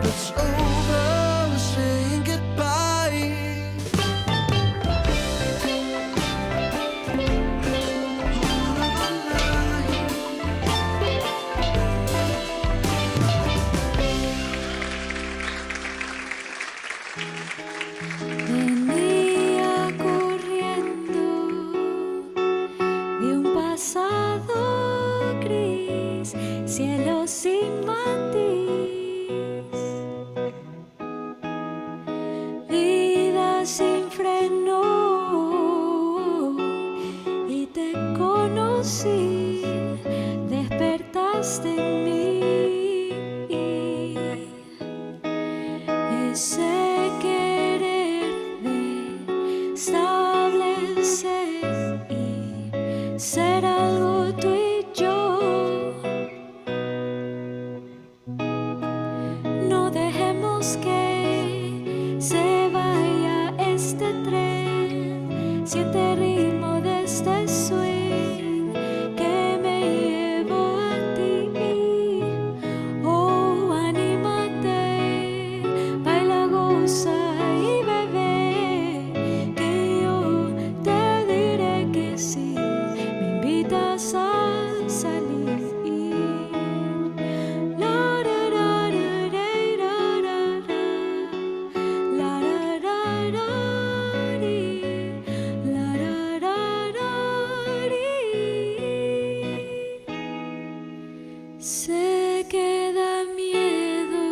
It's over, saying goodbye. Venía corriendo de un pasado gris, cielo sin matiz, vida sin freno, y te conocí, despertaste en mí. Ese querer de establecer y ser algo tú y yo. No dejemos que se vaya este tren. Siente el ritmo de este swing que me llevó a ti. Oh, anímate, baila, goza y bebé, que yo te diré que sí. Me invitas a salir. La, ra, ra, ra, ra, ra, ra, la, ra, ra, ra, ri, la, ra, ra, ra, ri. Sé que da miedo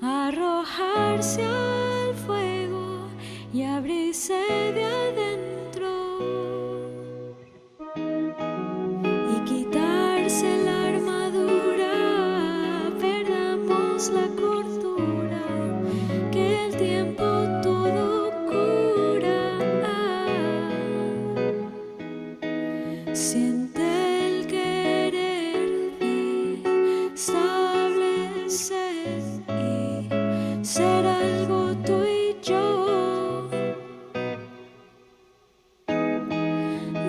arrojarse al fuego y abrirse de adentro y quitarse la armadura, perdamos la cordura, que el tiempo todo cura. Siente el querer de establecer y ser algo tú y yo.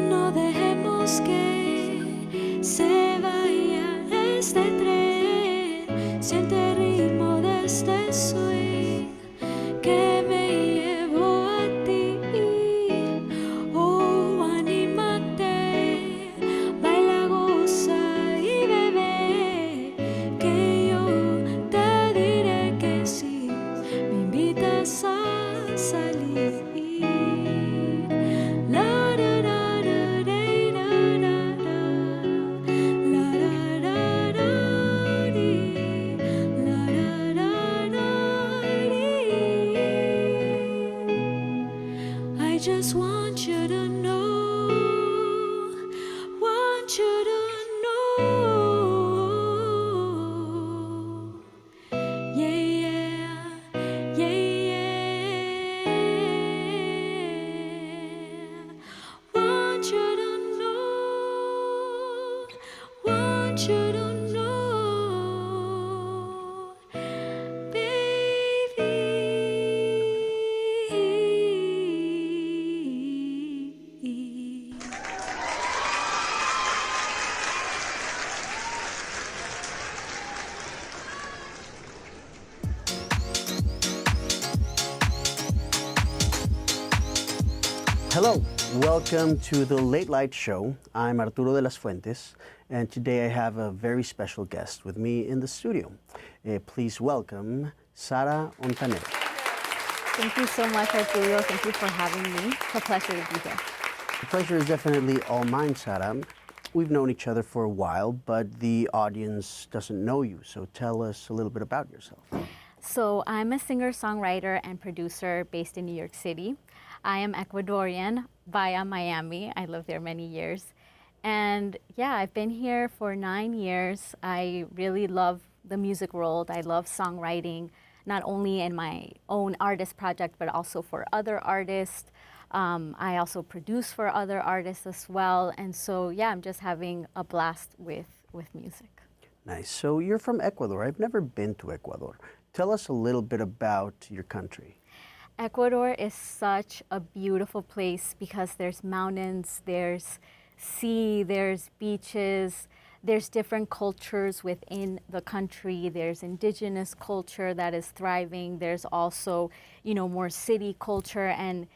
No dejemos que se vaya este tren. Siente el ritmo de este swing que me llevó a ti. Oh, anímate, baila, goza y bebé, que yo te diré que sí. Me invitas a salir. La, ra, ra, ra, ra, ra, ra, ra. La, ra, ra, ra, ri. La, ra, ra, ra, ri. I just want you to know, want you to know. Yeah, yeah, yeah, yeah. Want you to know, want you to know, baby. Hello, welcome to the Late Light Show. I'm Arturo de las Fuentes, and today I have a very special guest with me in the studio. Please welcome Sara Ontaneda. Thank you so much, Arturo. Thank you for having me. It's a pleasure to be here. The pleasure is definitely all mine, Sara. We've known each other for a while, but the audience doesn't know you, so tell us a little bit about yourself. So I'm a singer-songwriter and producer based in New York City. I am Ecuadorian via Miami. I lived there many years. And yeah, I've been here for 9 years. I really love the music world. I love songwriting, not only in my own artist project, but also for other artists. I also produce for other artists as well. And so, yeah, I'm just having a blast with music. Nice. So you're from Ecuador. I've never been to Ecuador. Tell us a little bit about your country. Ecuador is such a beautiful place because there's mountains, there's sea, there's beaches, there's different cultures within the country. There's indigenous culture that is thriving. There's also, more city culture, and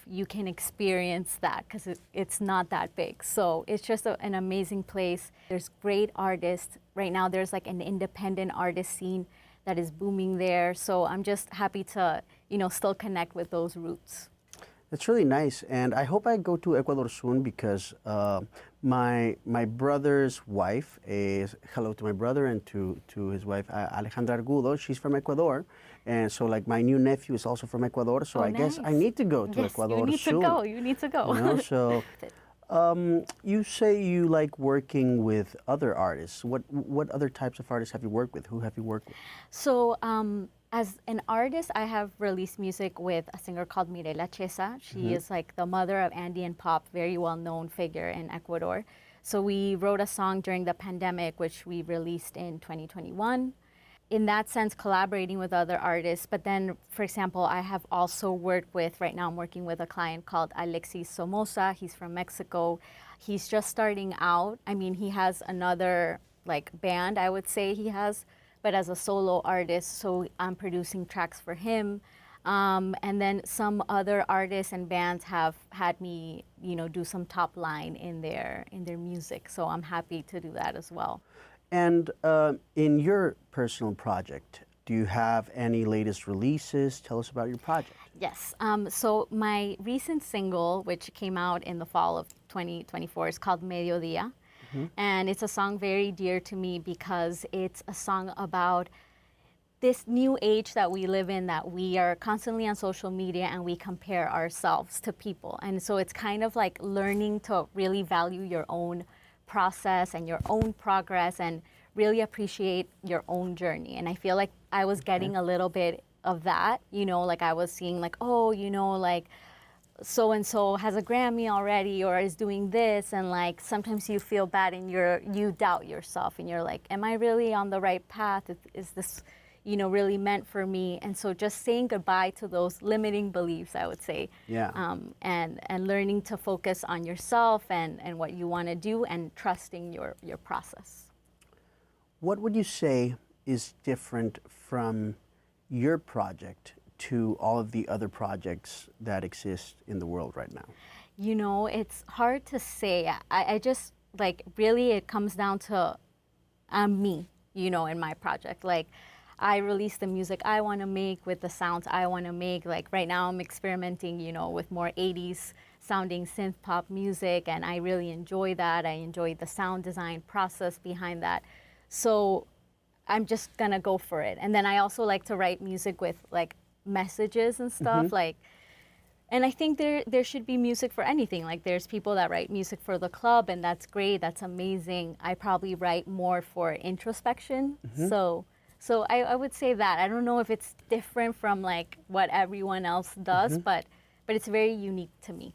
you can experience that because it's not that big. So it's just an amazing place. There's great artists. Right now there's like an independent artist scene that is booming there. So I'm just happy to, still connect with those roots. That's really nice, and I hope I go to Ecuador soon because my brother's wife is, hello to my brother and to his wife Alejandra Argudo. She's from Ecuador, and so like my new nephew is also from Ecuador. So I guess I need to go to Ecuador soon. You need to go. You need to go. So you say you like working with other artists. What other types of artists have you worked with? Who have you worked with? So as an artist, I have released music with a singer called Mirela Chesa. She is like the mother of Andean pop, very well-known figure in Ecuador. So we wrote a song during the pandemic, which we released in 2021. In that sense, collaborating with other artists. But then, for example, I have also worked with, right now I'm working with a client called Alexis Somoza. He's from Mexico. He's just starting out. I mean, he has another like band, I would say he has, but as a solo artist, so I'm producing tracks for him. And then some other artists and bands have had me, do some top line in their music. So I'm happy to do that as well. And in your personal project, do you have any latest releases? Tell us about your project. Yes. So my recent single, which came out in the fall of 2024, is called Mediodía. And it's a song very dear to me because it's a song about this new age that we live in, that we are constantly on social media and we compare ourselves to people. And so it's kind of like learning to really value your own process and your own progress and really appreciate your own journey. And I feel like I was getting a little bit of that, like I was seeing like, oh, like so-and-so has a Grammy already or is doing this, and like sometimes you feel bad and you doubt yourself and you're like, am I really on the right path? Is this, really meant for me? And so just saying goodbye to those limiting beliefs, I would say. Yeah. And learning to focus on yourself and what you want to do and trusting your process. What would you say is different from your project to all of the other projects that exist in the world right now? It's hard to say. I just, like, really it comes down to me, in my project. Like, I release the music I want to make with the sounds I want to make. Like, right now I'm experimenting, with more 80s sounding synth pop music, and I really enjoy that. I enjoy the sound design process behind that. So I'm just gonna go for it. And then I also like to write music with, like, messages and stuff, like, and I think there should be music for anything. Like, there's people that write music for the club, and that's great, that's amazing. I probably write more for introspection. So I would say that. I don't know if it's different from like what everyone else does, but it's very unique to me.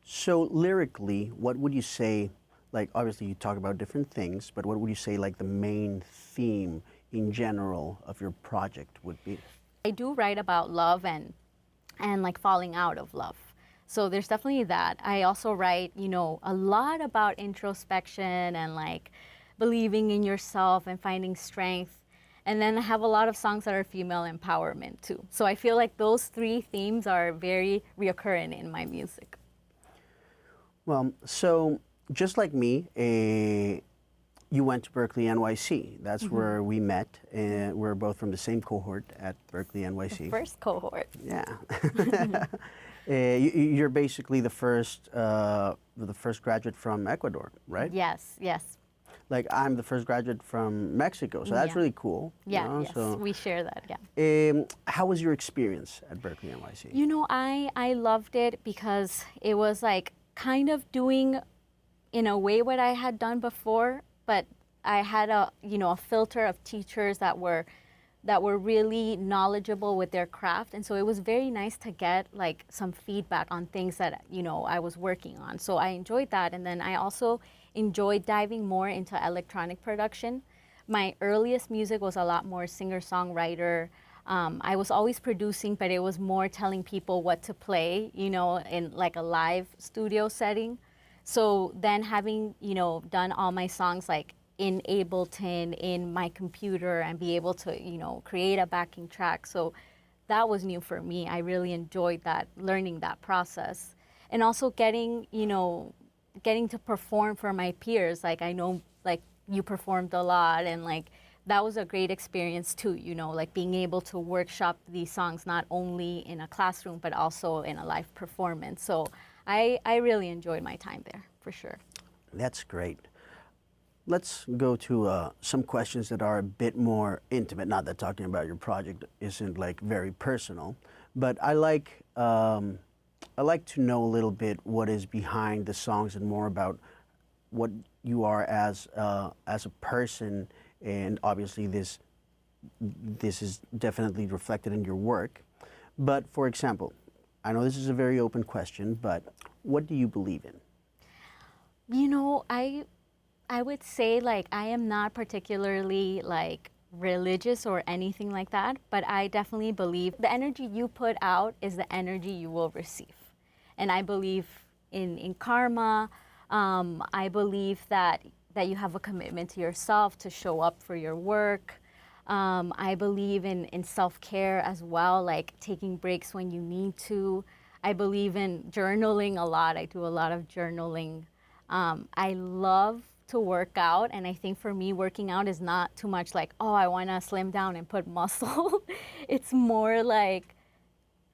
So lyrically, what would you say, like obviously you talk about different things, but what would you say like the main theme in general of your project would be? I do write about love and like falling out of love. So there's definitely that. I also write, a lot about introspection and like believing in yourself and finding strength. And then I have a lot of songs that are female empowerment too. So I feel like those three themes are very reoccurring in my music. Well, so just like me, you went to Berkeley NYC. That's where we met, and we're both from the same cohort at Berkeley NYC. The first cohort. Yeah. You're basically the first graduate from Ecuador, right? Yes, yes. Like I'm the first graduate from Mexico, so that's really cool. Yeah, yes, so, we share that, yeah. How was your experience at Berkeley NYC? I loved it because it was like kind of doing in a way what I had done before, but I had a filter of teachers that were really knowledgeable with their craft, and so it was very nice to get like some feedback on things that I was working on. So I enjoyed that, and then I also enjoyed diving more into electronic production. My earliest music was a lot more singer-songwriter. I was always producing, but it was more telling people what to play, in like a live studio setting. So then having, done all my songs like in Ableton in my computer and be able to, create a backing track. So that was new for me. I really enjoyed that, learning that process. And also getting to perform for my peers. Like I know like you performed a lot, and like that was a great experience too, like being able to workshop these songs not only in a classroom but also in a live performance. So I really enjoyed my time there for sure. That's great. Let's go to some questions that are a bit more intimate. Not that talking about your project isn't like very personal, but I like to know a little bit what is behind the songs and more about what you are as a person. And obviously, this is definitely reflected in your work. But for example, I know this is a very open question, but what do you believe in? I would say like I am not particularly like religious or anything like that, but I definitely believe the energy you put out is the energy you will receive. And I believe in karma. I believe that you have a commitment to yourself to show up for your work. I believe in self-care as well, like taking breaks when you need to. I believe in journaling a lot. I do a lot of journaling. I love to work out, and I think for me working out is not too much like, oh, I want to slim down and put muscle. It's more like,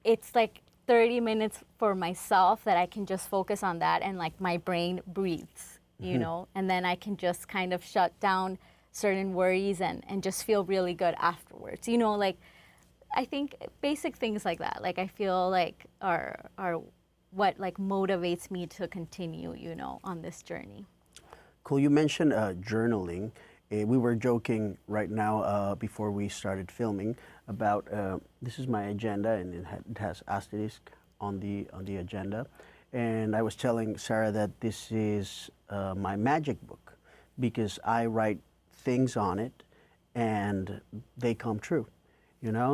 it's like 30 minutes for myself that I can just focus on that, and like my brain breathes, and then I can just kind of shut down certain worries and just feel really good afterwards. Like I think basic things like that, like I feel like are what like motivates me to continue, on this journey. Cool. You mentioned journaling. We were joking right now before we started filming about this is my agenda, and it has asterisk on the agenda. And I was telling Sarah that this is my magic book because I write things on it and they come true.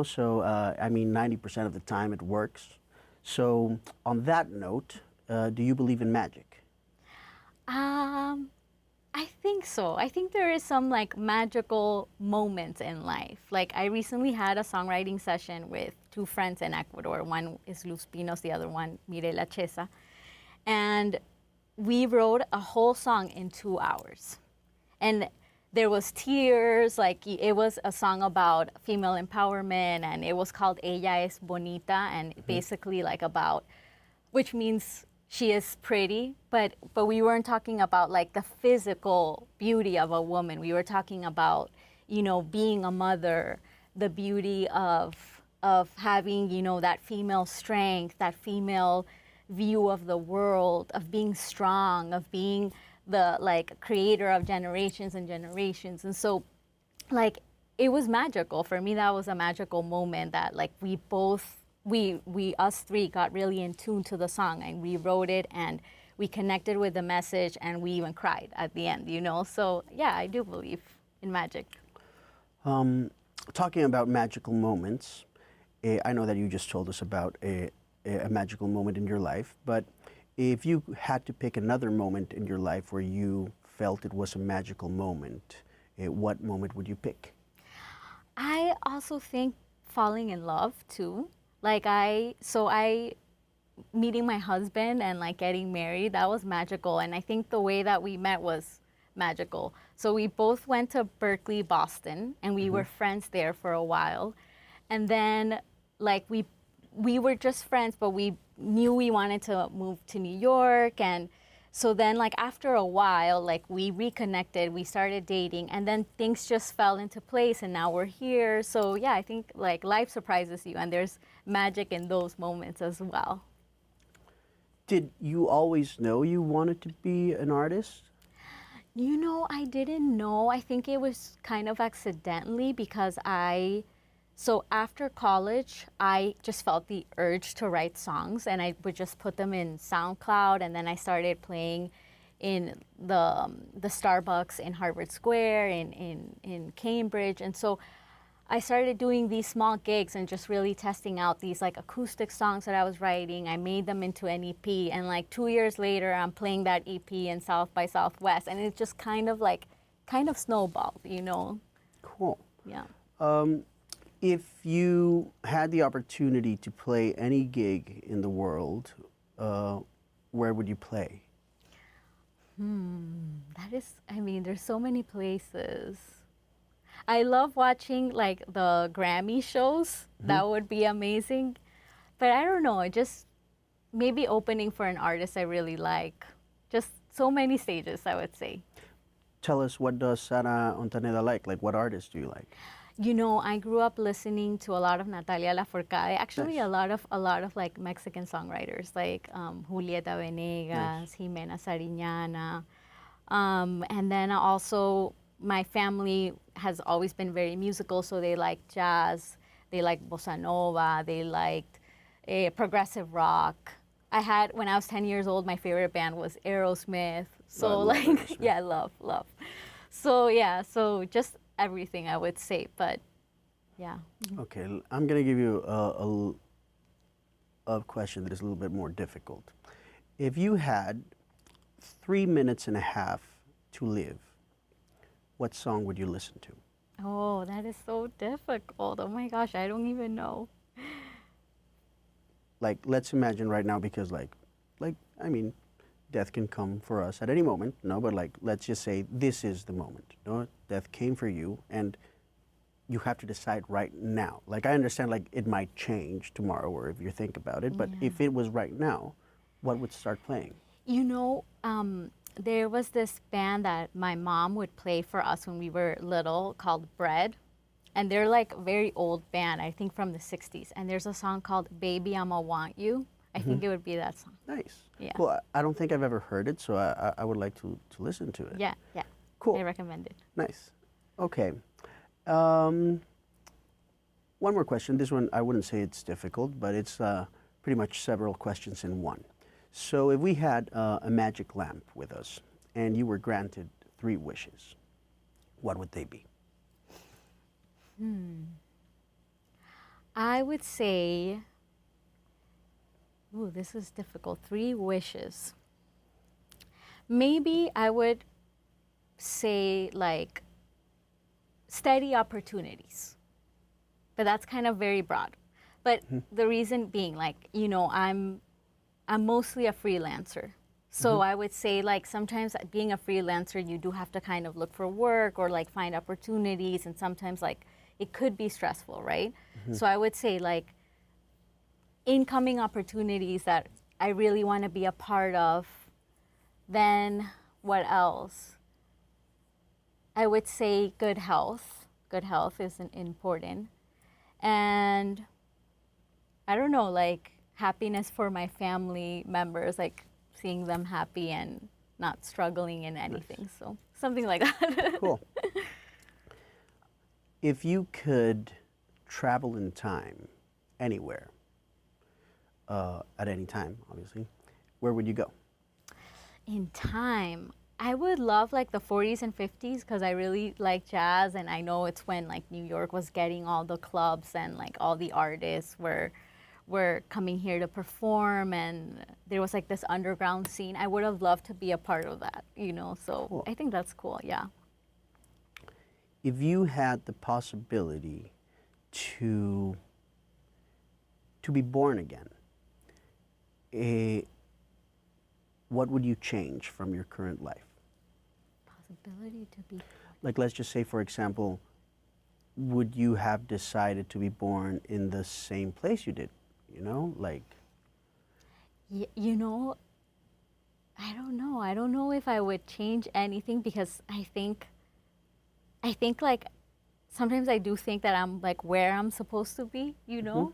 So I mean 90% of the time it works. So on that note, do you believe in magic? I think so. I think there is some like magical moments in life. Like I recently had a songwriting session with two friends in Ecuador. One is Luz Pinos, the other one Mirela Chesa. And we wrote a whole song in 2 hours. And there was tears, like it was a song about female empowerment, and it was called Ella es Bonita, and basically like about, which means she is pretty, but we weren't talking about like the physical beauty of a woman. We were talking about, being a mother, the beauty of having, that female strength, that female view of the world, of being strong, of being the like creator of generations and generations. And so like it was magical. For me, that was a magical moment that like we us three got really in tune to the song, and we wrote it and we connected with the message, and we even cried at the end, So yeah, I do believe in magic. Talking about magical moments, I know that you just told us about a magical moment in your life, but if you had to pick another moment in your life where you felt it was a magical moment, what moment would you pick? I also think falling in love too. Like meeting my husband and like getting married, that was magical. And I think the way that we met was magical. So we both went to Berkeley, Boston, and we were friends there for a while. And then like we were just friends, but we knew we wanted to move to New York. And so then like after a while, like we reconnected, we started dating, and then things just fell into place, and now we're here. So yeah, I think like life surprises you, and there's magic in those moments as well. Did you always know you wanted to be an artist? I didn't know. I think it was kind of accidentally because so after college, I just felt the urge to write songs, and I would just put them in SoundCloud, and then I started playing in the Starbucks in Harvard Square, in Cambridge. And so I started doing these small gigs and just really testing out these like acoustic songs that I was writing. I made them into an EP, and like 2 years later, I'm playing that EP in South by Southwest, and it just kind of like kind of snowballed, you know. Cool. Yeah. If you had the opportunity to play any gig in the world, where would you play? That is, I mean, there's so many places. I love watching like the Grammy shows. That would be amazing. But I don't know, just maybe opening for an artist I really like. Just so many stages, I would say. Tell us, what does Sara Ontaneda like? Like, what artists do you like? You know, I grew up listening to a lot of Natalia Lafourcade. Actually, Nice. a lot of like Mexican songwriters, like Julieta Venegas, Nice. Jimena Sariñana, and then also my family has always been very musical, so they like jazz, they like bossa nova, they liked progressive rock. I had, when I was 10 years old, my favorite band was Aerosmith. So I love like, Aerosmith. yeah, love. So yeah, so just everything I would say, but yeah. Okay, I'm going to give you a question that is a little bit more difficult. If you had 3 minutes and a half to live, what song would you listen to? Oh, that is so difficult. Oh my gosh, I don't even know. Like, let's imagine right now, because I mean, death can come for us at any moment, no, but like, let's just say this is the moment, no? Death came for you, and you have to decide right now. Like, I understand, like, it might change tomorrow, or if you think about it, but if it was right now, what would start playing? You know, there was this band that my mom would play for us when we were little called Bread. And they're like a very old band, I think from the 60s. And there's a song called Baby, I'ma Want You. I think it would be that song. Nice. Yeah. Cool. I don't think I've ever heard it, so I would like to listen to it. Yeah. Cool. I recommend it. Nice. Okay. One more question. This one, I wouldn't say it's difficult, but it's pretty much several questions in one. So if we had a magic lamp with us and you were granted 3 wishes, what would they be? I would say, ooh, this is difficult. 3 wishes. Maybe I would say like steady opportunities, but that's kind of very broad. But the reason being, like, you know, I'm mostly a freelancer. So I would say, like, sometimes being a freelancer, you do have to kind of look for work or like find opportunities, and sometimes like it could be stressful, right? So I would say like incoming opportunities that I really want to be a part of. Then what else? I would say good health. Good health is important. And I don't know, like happiness for my family members, like seeing them happy and not struggling in anything. So something like that. Cool. If you could travel in time anywhere, at any time, obviously, where would you go? In time, I would love like the 40s and 50s because I really like jazz, and I know it's when like New York was getting all the clubs and like all the artists were coming here to perform, and there was like this underground scene. I would have loved to be a part of that, you know, so Cool. I think that's cool, yeah. If you had the possibility to be born again, what would you change from your current life? Possibility to be. Like, let's just say, for example, would you have decided to be born in the same place you did? You know, like. You know, I don't know. I don't know if I would change anything because I think like sometimes I do think that I'm like where I'm supposed to be, you know?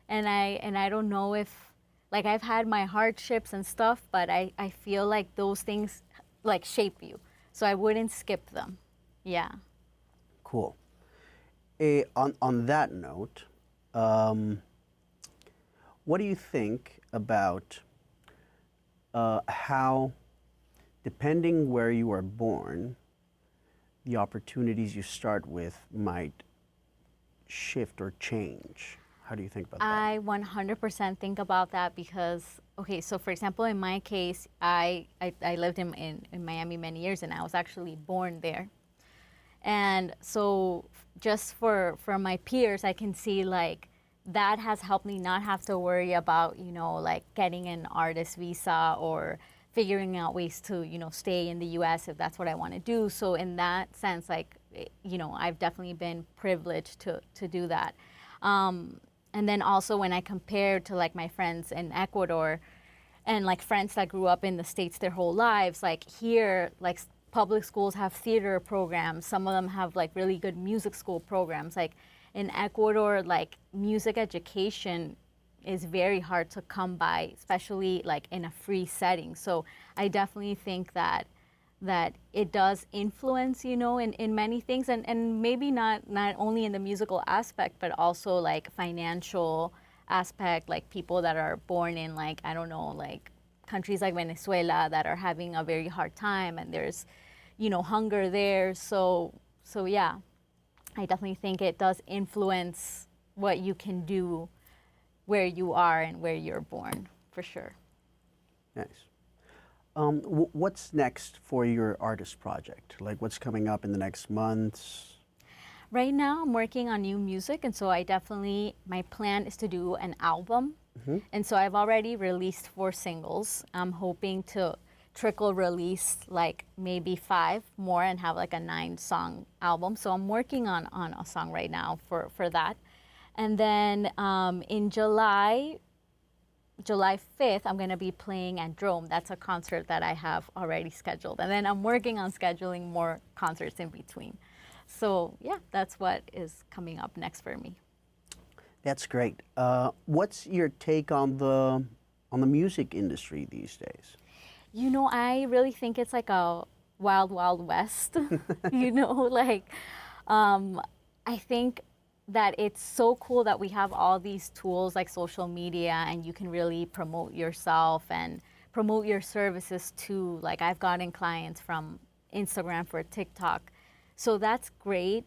And I don't know if, like, I've had my hardships and stuff, but I feel like those things like shape you. So I wouldn't skip them. Yeah. Cool. On that note, what do you think about how, depending where you are born, the opportunities you start with might shift or change? How do you think about that? I 100% think about that because, okay, so for example, in my case, I lived in Miami many years and I was actually born there. And so just for my peers, I can see like that has helped me not have to worry about, you know, like getting an artist visa or figuring out ways to, you know, stay in the US if that's what I want to do. So in that sense, like, you know, I've definitely been privileged to do that. And then also when I compare to like my friends in Ecuador and like friends that grew up in the States their whole lives, like here, like public schools have theater programs. Some of them have like really good music school programs. Like in Ecuador, like music education is very hard to come by, especially like in a free setting. So I definitely think that it does influence, you know, in many things, and maybe not only in the musical aspect, but also like financial aspect, like people that are born in like, I don't know, like countries like Venezuela that are having a very hard time and there's, you know, hunger there. So yeah, I definitely think it does influence what you can do where you are and where you're born, for sure. Nice. What's next for your artist project? Like what's coming up in the next months? Right now I'm working on new music, and so my plan is to do an album. And so I've already released 4 singles. I'm hoping to trickle release like maybe 5 more and have like a 9-song album. So I'm working on a song right now for that. And then in July 5th, I'm going to be playing at Drome. That's a concert that I have already scheduled. And then I'm working on scheduling more concerts in between. So yeah, that's what is coming up next for me. That's great. What's your take on the music industry these days? You know, I really think it's like a wild, wild west. You know, like I think that it's so cool that we have all these tools like social media, and you can really promote yourself and promote your services too. Like I've gotten clients from Instagram for TikTok. So that's great.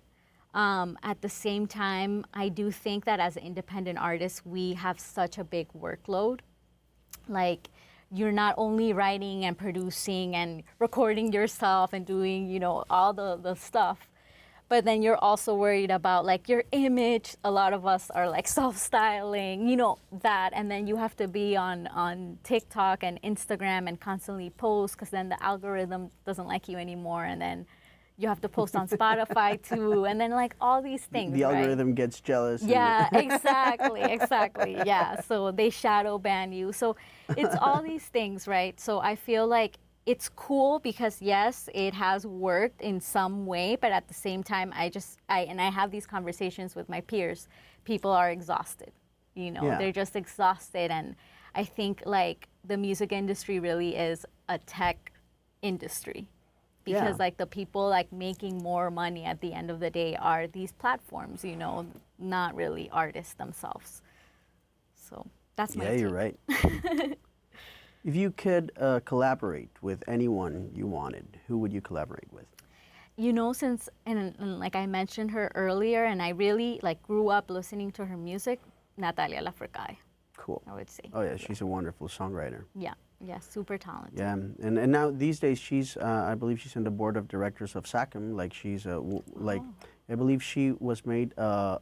At the same time, I do think that as independent artists, we have such a big workload. Like you're not only writing and producing and recording yourself and doing, you know, all the stuff, but then you're also worried about like your image. A lot of us are like self-styling, you know, that, and then you have to be on TikTok and Instagram and constantly post, because then the algorithm doesn't like you anymore, and then you have to post on Spotify too, and then like all these things. The right? algorithm gets jealous. Yeah, exactly. Yeah, so they shadow ban you. So it's all these things, right? So I feel like it's cool because yes, it has worked in some way, but at the same time, I have these conversations with my peers. People are exhausted, you know, Yeah. they're just exhausted, and I think like the music industry really is a tech industry. Because Yeah. like the people like making more money at the end of the day are these platforms, you know, not really artists themselves. So that's my Yeah, take. you're right. If you could collaborate with anyone you wanted, who would you collaborate with? You know, since and like I mentioned her earlier, and I really like grew up listening to her music, Natalia Lafourcade, Cool. I would say. Oh yeah, she's a wonderful songwriter. Yeah, super talented. Yeah, and now these days she's, I believe she's in the board of directors of SACM. Like she's like, I believe she was made the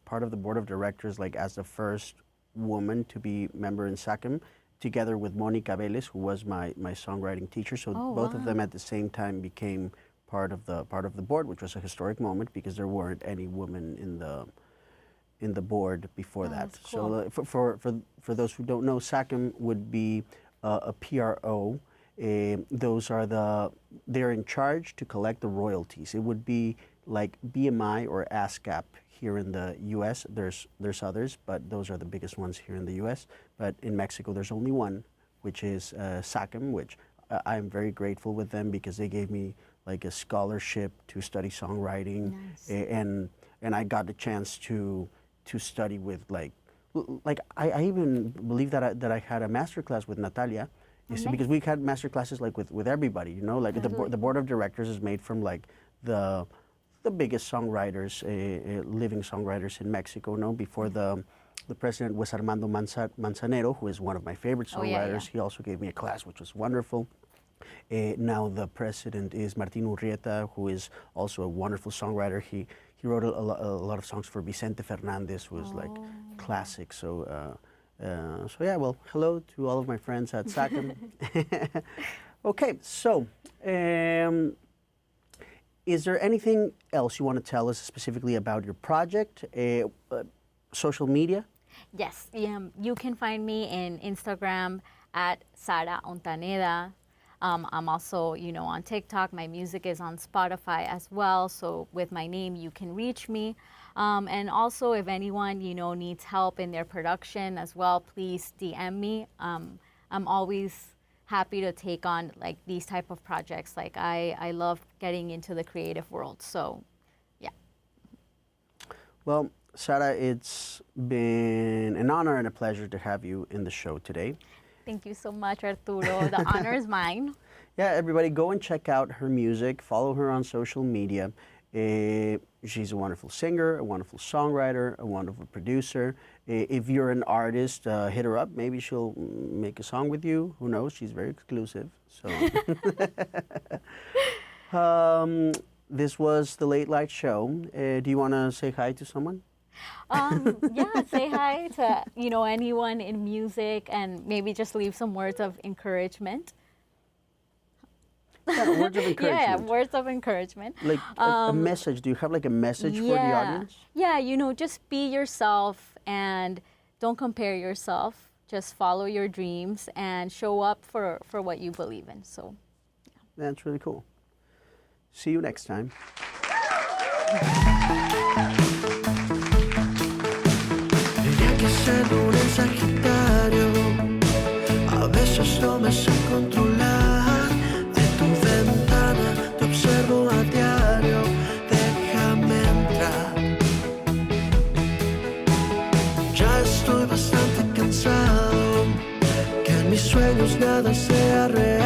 part of the board of directors like as the first woman to be member in SACM, together with Monica Vélez, who was my songwriting teacher. So both of them at the same time became part of the board, which was a historic moment because there weren't any women in the board before that. That's cool. So for those who don't know, SACM would be a PRO. They're in charge to collect the royalties. It would be like BMI or ASCAP here in the U.S. There's others, but those are the biggest ones here in the U.S. But in Mexico, there's only one, which is SACM, which I'm very grateful with them because they gave me like a scholarship to study songwriting. Nice. And I got the chance to study with I even believe that I had a master class with Natalia, Nice. because we had master classes like with everybody, you know, like the board of directors is made from like the biggest songwriters, living songwriters in Mexico. No, before the president was Armando Manzanero, who is one of my favorite songwriters. Oh, yeah. He also gave me a class, which was wonderful. Now the president is Martin Urrieta, who is also a wonderful songwriter. He wrote a lot of songs for Vicente Fernandez, who was like classic. So yeah, well, hello to all of my friends at SACM. Okay, so is there anything else you want to tell us specifically about your project, social media? Yes, you can find me in Instagram at Sara Ontaneda. I'm also, on TikTok. My music is on Spotify as well. So with my name, you can reach me. And also, if anyone, needs help in their production as well, please DM me. I'm always happy to take on like these type of projects. Like I love getting into the creative world. So, yeah. Well, Sara, it's been an honor and a pleasure to have you in the show today. Thank you so much, Arturo. The honor is mine. Yeah, everybody go and check out her music. Follow her on social media. She's a wonderful singer, a wonderful songwriter, a wonderful producer. If you're an artist, hit her up. Maybe she'll make a song with you. Who knows? She's very exclusive. So, this was the Late Light Show. Do you want to say hi to someone? Yeah, say hi to anyone in music, and maybe just leave some words of encouragement. Yeah, words of encouragement. Yeah, words of encouragement. Like a message. Do you have like a message for the audience? Yeah, just be yourself and don't compare yourself. Just follow your dreams and show up for what you believe in. So, yeah. That's really cool. See you next time. Siendo un Sagitario, a veces no me sé controlar. De tu ventana te observo a diario, déjame entrar. Ya estoy bastante cansado, que en mis sueños nada sea real.